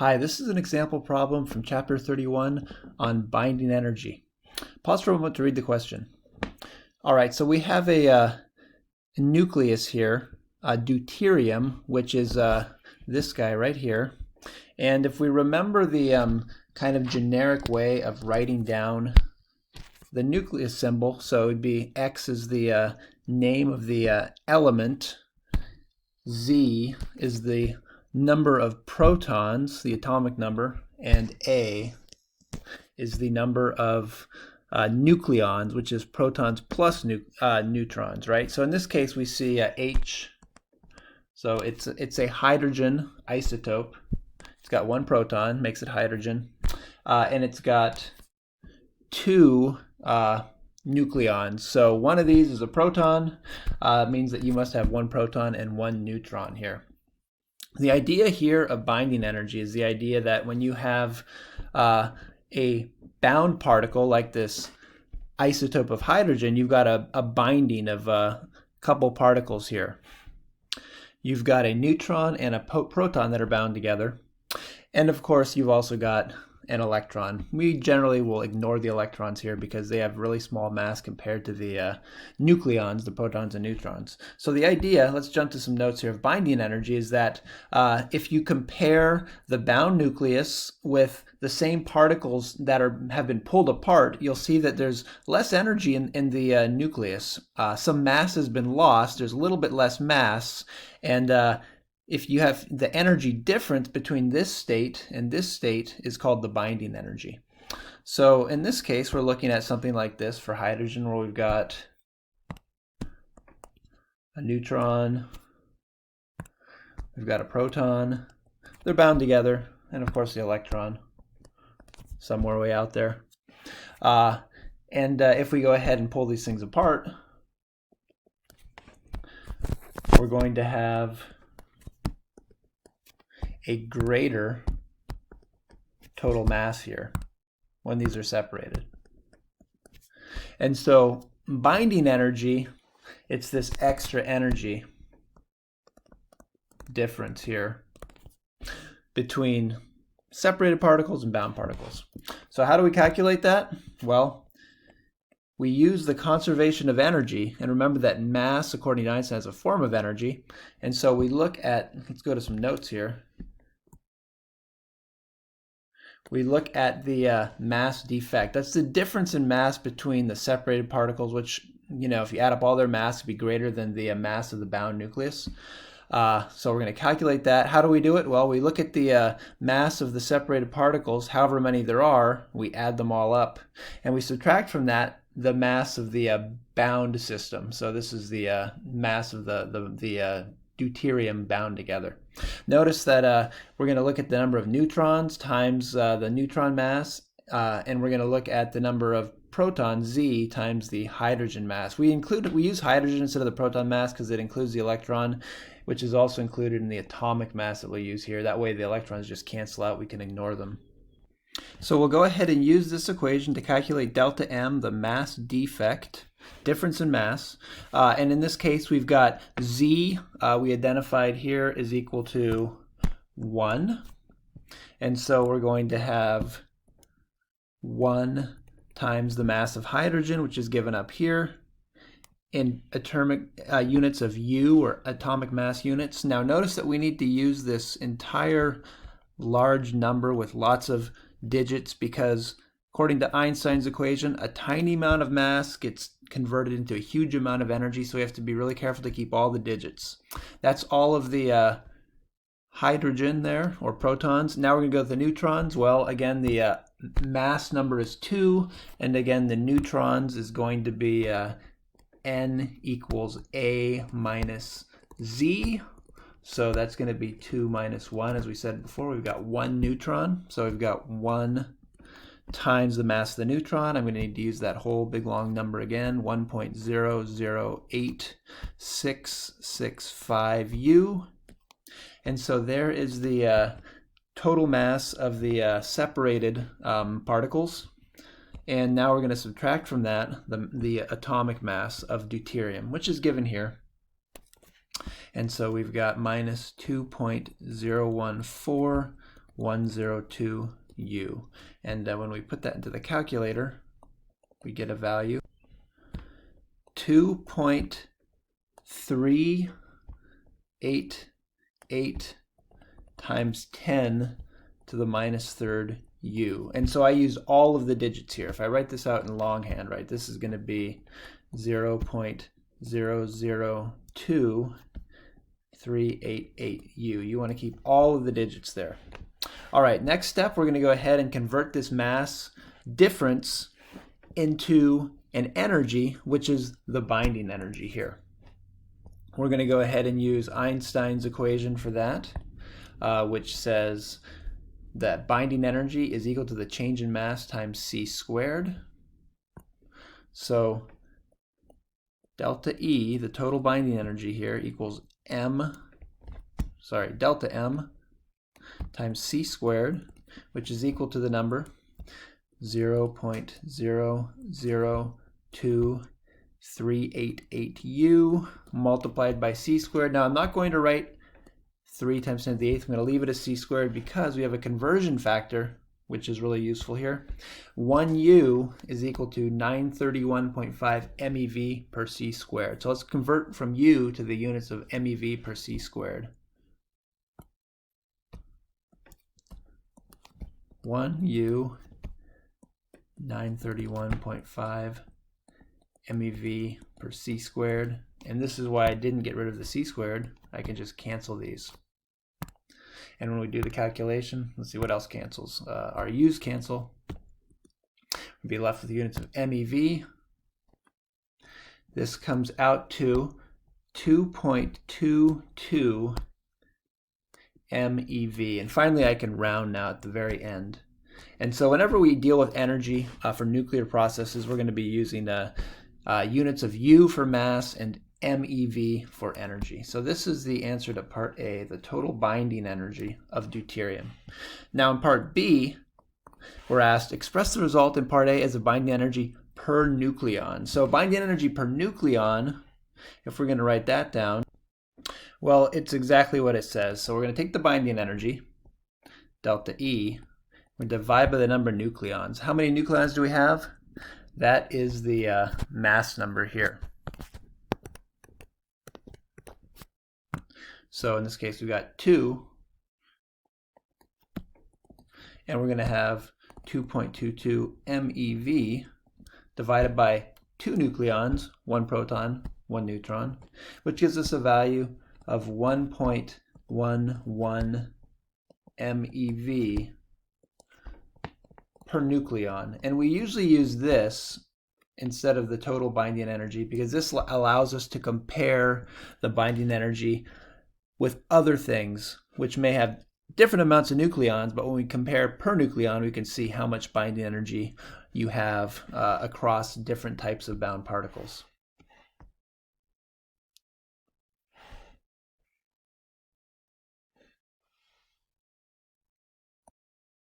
Hi, this is an example problem from Chapter 31 on binding energy. Pause for a moment to read the question. All right, so we have a nucleus here, deuterium, which is this guy right here. And if we remember the kind of generic way of writing down the nucleus symbol, so it would be X is the name of the element, Z is the number of protons, the atomic number, and A is the number of nucleons, which is protons plus neutrons, right? So in this case, we see H. So it's a hydrogen isotope. It's got one proton, makes it hydrogen, and it's got two nucleons. So one of these is a proton, means that you must have one proton and one neutron here. The idea here of binding energy is the idea that when you have a bound particle like this isotope of hydrogen, you've got a binding of a couple particles here. You've got a neutron and a proton that are bound together. And of course, you've also got an electron. We generally will ignore the electrons here because they have really small mass compared to the nucleons, the protons and neutrons. So the idea, let's jump to some notes here, of binding energy is that if you compare the bound nucleus with the same particles that have been pulled apart, you'll see that there's less energy in the nucleus. Some mass has been lost, there's a little bit less mass, and if you have the energy difference between this state and this state is called the binding energy. So in this case, we're looking at something like this for hydrogen, where we've got a neutron, we've got a proton, they're bound together, and of course the electron somewhere way out there. If we go ahead and pull these things apart, we're going to have a greater total mass here when these are separated. And so binding energy, it's this extra energy difference here between separated particles and bound particles. So how do we calculate that? Well, we use the conservation of energy, and remember that mass, according to Einstein, is a form of energy. And so we look at, let's go to some notes here. We look at the mass defect. That's the difference in mass between the separated particles, which, you know, if you add up all their mass, would be greater than the mass of the bound nucleus. So we're going to calculate that. How do we do it? Well, we look at the mass of the separated particles, however many there are, we add them all up, and we subtract from that the mass of the bound system. So this is the mass of the deuterium bound together. Notice that we're going to look at the number of neutrons times the neutron mass, and we're going to look at the number of protons, Z, times the hydrogen mass. We use hydrogen instead of the proton mass because it includes the electron, which is also included in the atomic mass that we'll use here. That way the electrons just cancel out, we can ignore them. So we'll go ahead and use this equation to calculate delta M, the mass defect, difference in mass, and in this case we've got Z, we identified here, is equal to 1, and so we're going to have 1 times the mass of hydrogen, which is given up here, in atomic units of U, or atomic mass units. Now notice that we need to use this entire large number with lots of digits because according to Einstein's equation, a tiny amount of mass gets converted into a huge amount of energy, so we have to be really careful to keep all the digits. That's all of the hydrogen there, or protons. Now we're going to go to the neutrons. Well, again, the mass number is 2, and again, the neutrons is going to be N equals A minus Z. So that's going to be 2 minus 1. As we said before, we've got 1 neutron. So we've got 1 times the mass of the neutron. I'm going to need to use that whole big long number again, 1.008665 U. And so there is the total mass of the separated particles. And now we're going to subtract from that the atomic mass of deuterium, which is given here. And so we've got minus 2.014 102U. And when we put that into the calculator, we get a value 2.388 times 10 to the minus third U. And so I use all of the digits here. If I write this out in longhand, right, this is going to be 0.002388U. You want to keep all of the digits there. All right, next step, we're going to go ahead and convert this mass difference into an energy, which is the binding energy here. We're going to go ahead and use Einstein's equation for that, which says that binding energy is equal to the change in mass times c squared. So delta E, the total binding energy here, equals delta M times c squared, which is equal to the number 0.002388U multiplied by c squared. Now I'm not going to write 3 times 10 to the 8th. I'm going to leave it as c squared because we have a conversion factor, which is really useful here. 1U is equal to 931.5 MeV per c squared. So let's convert from U to the units of MeV per c squared. 1U 931.5 MeV per c squared. And this is why I didn't get rid of the c squared. I can just cancel these. And when we do the calculation, let's see what else cancels. Our u's cancel. We'll be left with the units of MeV. This comes out to 2.22 MeV. And finally, I can round now at the very end. And so whenever we deal with energy for nuclear processes, we're going to be using units of U for mass and MeV for energy. So this is the answer to part A, the total binding energy of deuterium. Now in part B, we're asked, express the result in part A as a binding energy per nucleon. So binding energy per nucleon, if we're going to write that down, well, it's exactly what it says. So we're going to take the binding energy, delta E, we divide by the number of nucleons. How many nucleons do we have? That is the mass number here. So in this case, we've got 2, and we're going to have 2.22 MeV divided by 2 nucleons, 1 proton, 1 neutron, which gives us a value of 1.11 MeV per nucleon. And we usually use this instead of the total binding energy because this allows us to compare the binding energy with other things which may have different amounts of nucleons, but when we compare per nucleon, we can see how much binding energy you have across different types of bound particles.